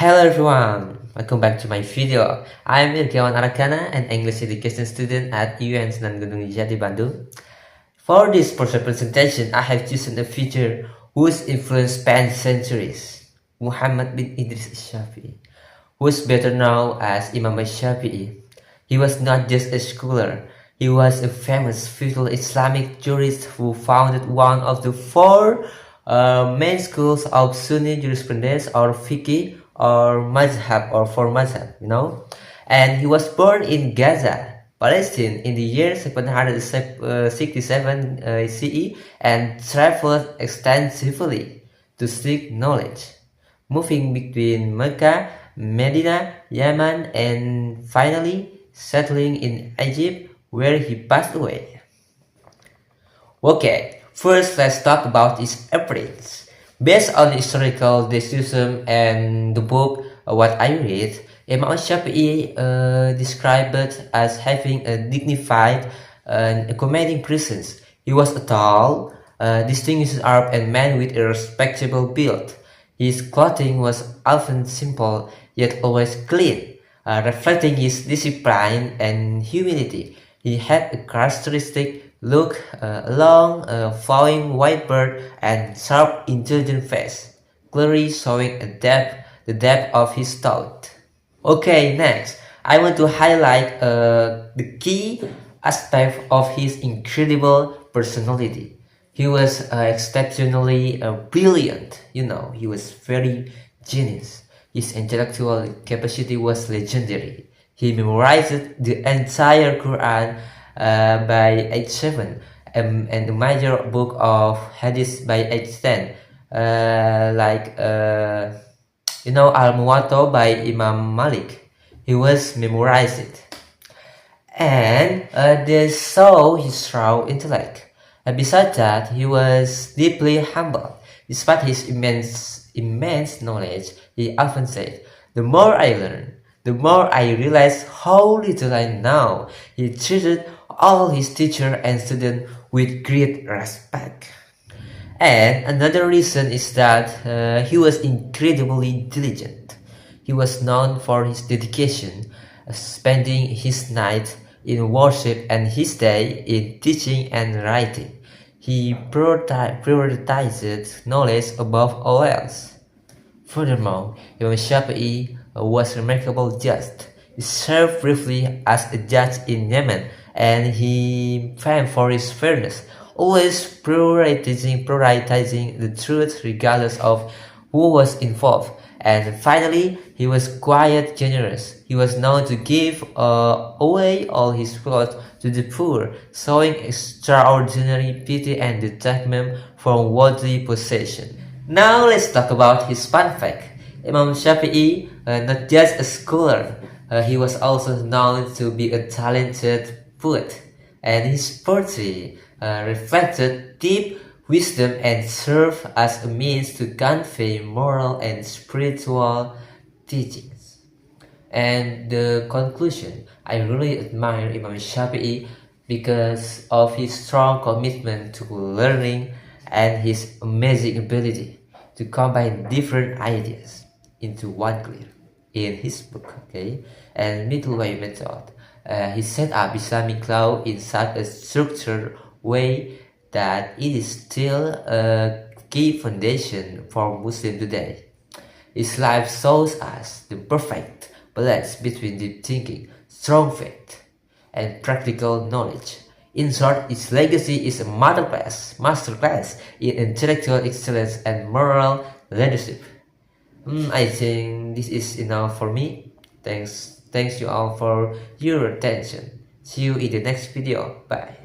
Hello everyone, welcome back to my video. I'm Irgawan Arakana, an English education student at UN Sunan Gunung Jati, Bandung. For this personal presentation, I have chosen a figure whose influence spans centuries, Muhammad bin Idris As-Shafi'i, who is better known as Imam As-Shafi'i. He was not just a scholar, he was a famous feudal Islamic jurist who founded one of the four main schools of Sunni jurisprudence or Fiqh or Mazhab or for Mazhab, And he was born in Gaza, Palestine in the year 767 CE and traveled extensively to seek knowledge, moving between Mecca, Medina, Yemen, and finally settling in Egypt where he passed away. Okay, first let's talk about his appearance. Based on historical decision and the book what I read, Imam As-Shafi'i described it as having a dignified and commanding presence. He was a tall, distinguished Arab and man with a respectable build. His clothing was often simple yet always clean, reflecting his discipline and humility. He had a characteristic look, long, flowing white beard, and sharp, intelligent face, clearly showing the depth of his thought. Okay, next, I want to highlight the key aspect of his incredible personality. He was exceptionally brilliant, he was very genius. His intellectual capacity was legendary. He memorized the entire Quran by age 7 and a major book of hadith by age 10, Al-Muwatta by Imam Malik. He was memorized it. And this saw his raw intellect. Besides that, he was deeply humble. Despite his immense knowledge, he often said, "The more I learn, the more I realize how little I know." He treated all his teachers and students with great respect. And another reason is that he was incredibly diligent. He was known for his dedication, spending his night in worship and his day in teaching and writing. He prioritized knowledge above all else. Furthermore, Imam Shafi'i was remarkable just. He served briefly as a judge in Yemen, and he famed for his fairness, always prioritizing the truth regardless of who was involved. And finally, he was quite generous. He was known to give away all his wealth to the poor, showing extraordinary pity and detachment from worldly possession. Now let's talk about his fun fact. Imam Shafi'i, not just a scholar, he was also known to be a talented poet, and his poetry reflected deep wisdom and served as a means to convey moral and spiritual teachings. And the conclusion, I really admire Imam Shafi'i because of his strong commitment to learning and his amazing ability to combine different ideas into one clear in his book, and middle way method. He set up Islamic law in such a structured way that it is still a key foundation for Muslims today. His life shows us the perfect balance between deep thinking, strong faith, and practical knowledge. In short, his legacy is a masterclass in intellectual excellence and moral leadership. I think this is enough for me. Thanks you all for your attention. See you in the next video. Bye.